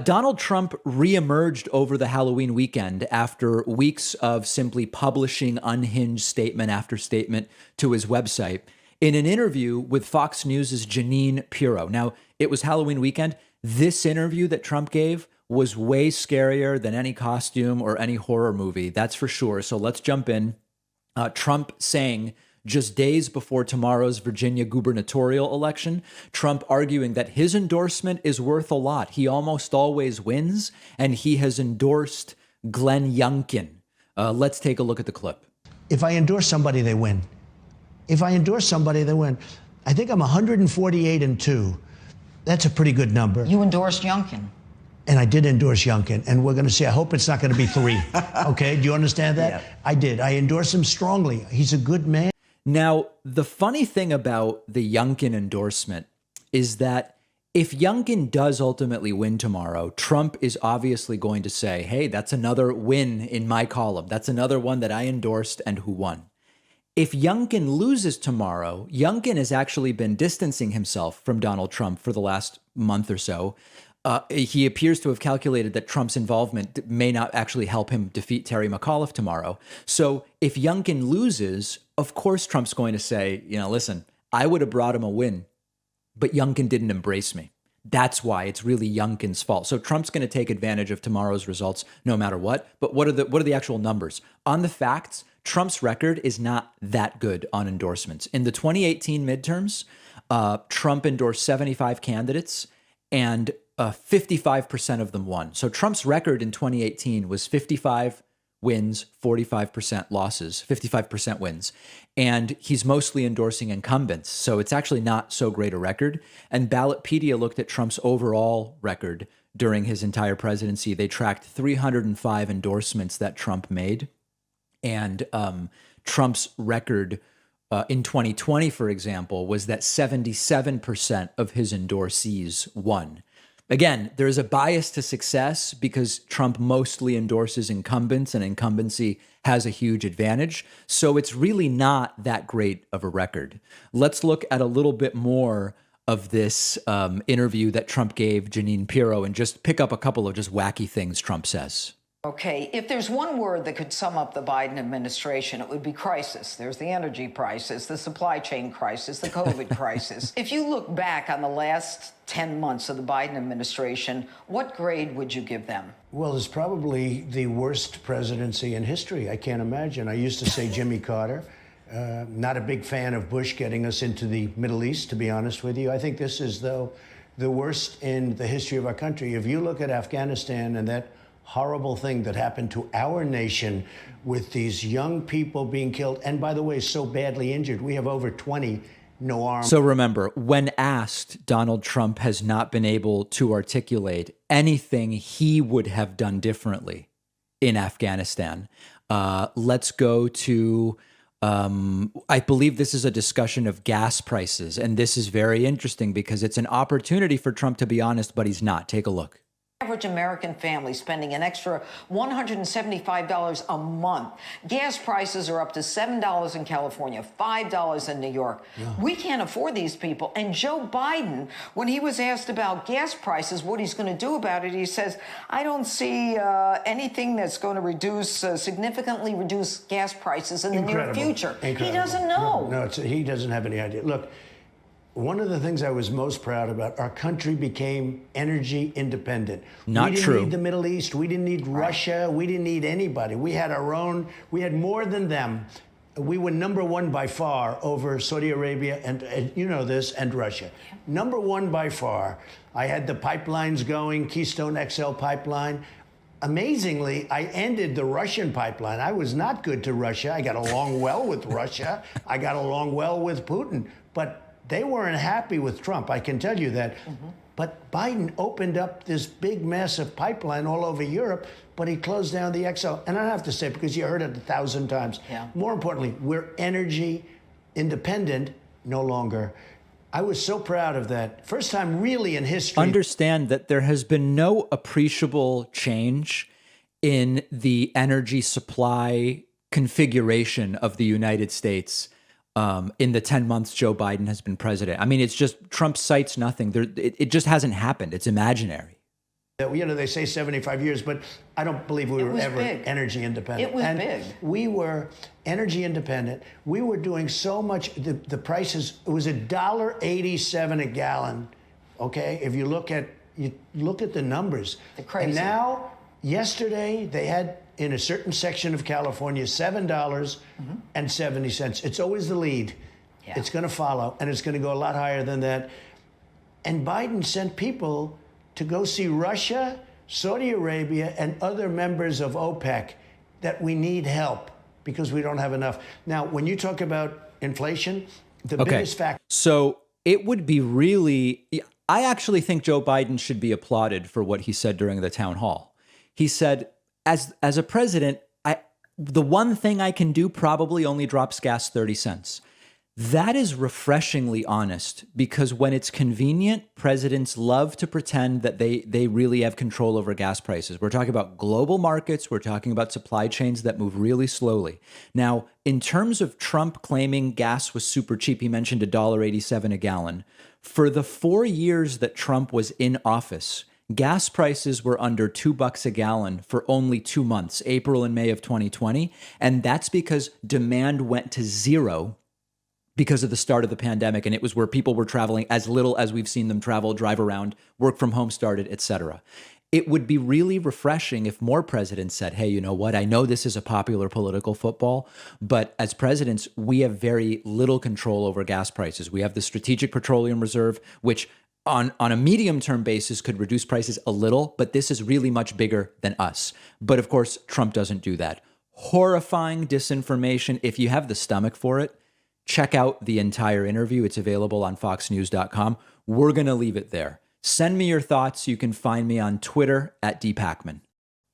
Donald Trump reemerged over the Halloween weekend after weeks of simply publishing unhinged statement after statement to his website in an interview with Fox News' Jeanine Pirro. Now, it was Halloween weekend. This interview that Trump gave was way scarier than any costume or any horror movie, that's for sure. So let's jump in. Trump saying just days before tomorrow's Virginia gubernatorial election, Trump arguing that his endorsement is worth a lot. He almost always wins, and he has endorsed Glenn Youngkin. Let's take a look at the clip. If I endorse somebody, they win. If I endorse somebody, they win. I think I'm 148-2. That's a pretty good number. You endorsed Youngkin. And I did endorse Youngkin, and we're going to see. I hope it's not going to be 3. Okay, do you understand that? Yeah. I did. I endorse him strongly. He's a good man. Now, the funny thing about the Youngkin endorsement is that if Youngkin does ultimately win tomorrow, Trump is obviously going to say, hey, that's another win in my column. That's another one that I endorsed and who won. If Youngkin loses tomorrow, Youngkin has actually been distancing himself from Donald Trump for the last month or so. He appears to have calculated that Trump's involvement may not actually help him defeat Terry McAuliffe tomorrow. So if Youngkin loses, of course Trump's going to say, listen, I would have brought him a win, but Youngkin didn't embrace me. That's why it's really Youngkin's fault. So Trump's going to take advantage of tomorrow's results no matter what. But what are the actual numbers? On the facts, Trump's record is not that good on endorsements. In the 2018 midterms, Trump endorsed 75 candidates, and 55% of them won. So Trump's record in 2018 was 55 wins, 45% losses, 55% wins. And he's mostly endorsing incumbents. So it's actually not so great a record. And Ballotpedia looked at Trump's overall record during his entire presidency. They tracked 305 endorsements that Trump made. And Trump's record in 2020, for example, was that 77% of his endorsees won. Again, there's a bias to success because Trump mostly endorses incumbents and incumbency has a huge advantage. So it's really not that great of a record. Let's look at a little bit more of this interview that Trump gave Jeanine Pirro and just pick up a couple of just wacky things Trump says. Okay, if there's one word that could sum up the Biden administration, it would be crisis. There's the energy crisis, the supply chain crisis, the COVID crisis. If you look back on the last 10 months of the Biden administration, what grade would you give them? Well, it's probably the worst presidency in history. I can't imagine. I used to say Jimmy Carter. Not a big fan of Bush getting us into the Middle East, to be honest with you. I think this is, though, the worst in the history of our country. If you look at Afghanistan and that horrible thing that happened to our nation with these young people being killed, and by the way, so badly injured. We have over 20 no armed. So remember, when asked, Donald Trump has not been able to articulate anything he would have done differently in Afghanistan. Let's go to, I believe this is a discussion of gas prices, and this is very interesting because it's an opportunity for Trump to be honest, but he's not. Take a look. Average American family spending an extra $175 a month. Gas prices are up to $7 in California, $5 in New York. Yeah. We can't afford these people. And Joe Biden, when he was asked about gas prices, what he's going to do about it, he says, I don't see anything that's going to significantly reduce gas prices in the near future. Incredible. He doesn't know. No, he doesn't have any idea. Look, one of the things I was most proud about, our country became energy independent. Not true. We didn't need the Middle East. We didn't need Russia. We didn't need anybody. We had our own. We had more than them. We were number one by far over Saudi Arabia and you know this, and Russia. Number one by far. I had the pipelines going, Keystone XL pipeline. Amazingly, I ended the Russian pipeline. I was not good to Russia. I got along well with Russia. I got along well with Putin. But they weren't happy with Trump, I can tell you that. Mm-hmm. But Biden opened up this big, massive pipeline all over Europe, but he closed down the XL. And I have to say, because you heard it 1,000 times, more importantly, we're energy independent no longer. I was so proud of that. First time really in history. Understand that there has been no appreciable change in the energy supply configuration of the United States in the 10 months Joe Biden has been president. I mean, it's just Trump cites nothing. It just hasn't happened. It's imaginary. They say 75 years, but I don't believe we were ever big. energy independent. It was and big. We were energy independent. We were doing so much. The prices, it was $1.87 a gallon. Okay, if you look at the numbers. The crazy. And now, yesterday, they had in a certain section of California $7.70. It's always the lead. Yeah. It's going to follow, and it's going to go a lot higher than that. And Biden sent people to go see Russia, Saudi Arabia, and other members of OPEC that we need help because we don't have enough. Now, when you talk about inflation, the biggest factor. So it would be really, I actually think Joe Biden should be applauded for what he said during the town hall. He said, as a president, the one thing I can do probably only drops gas 30 cents. That is refreshingly honest, because when it's convenient, presidents love to pretend that they really have control over gas prices. We're talking about global markets. We're talking about supply chains that move really slowly. Now, in terms of Trump claiming gas was super cheap, he mentioned $1.87 a gallon. For the 4 years that Trump was in office, gas prices were under $2 a gallon for only 2 months, April and May of 2020. And that's because demand went to zero because of the start of the pandemic, and it was where people were traveling as little as we've seen them travel, drive around, work from home started, etc. It would be really refreshing if more presidents said, hey, you know what? I know this is a popular political football, but as presidents, we have very little control over gas prices. We have the Strategic Petroleum Reserve, which on a medium-term basis could reduce prices a little, but this is really much bigger than us. But of course, Trump doesn't do that. Horrifying disinformation. If you have the stomach for it, check out the entire interview. It's available on foxnews.com. We're going to leave it there. Send me your thoughts. You can find me on Twitter at @dpacman.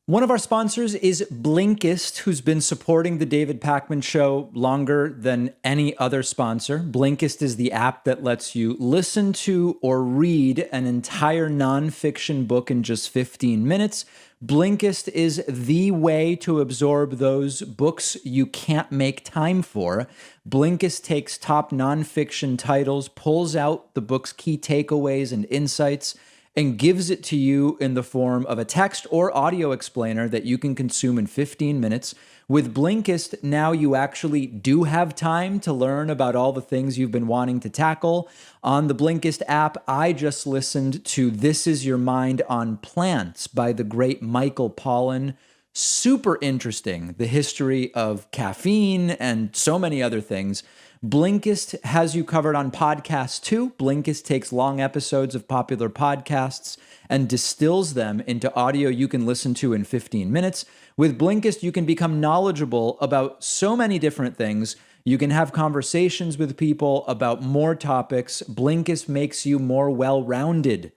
One of our sponsors is Blinkist, who's been supporting the David Pakman Show longer than any other sponsor. Blinkist is the app that lets you listen to or read an entire nonfiction book in just 15 minutes. Blinkist is the way to absorb those books you can't make time for. Blinkist takes top nonfiction titles, pulls out the book's key takeaways and insights, and gives it to you in the form of a text or audio explainer that you can consume in 15 minutes. With Blinkist, now you actually do have time to learn about all the things you've been wanting to tackle. On the Blinkist app, I just listened to This Is Your Mind on Plants by the great Michael Pollan. Super interesting, the history of caffeine and so many other things. Blinkist has you covered on podcasts too. Blinkist takes long episodes of popular podcasts and distills them into audio you can listen to in 15 minutes. With Blinkist, you can become knowledgeable about so many different things. You can have conversations with people about more topics. Blinkist makes you more well-rounded.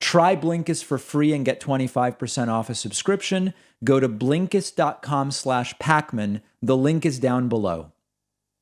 Try Blinkist for free and get 25% off a subscription. Go to Blinkist.com/Pacman. The link is down below.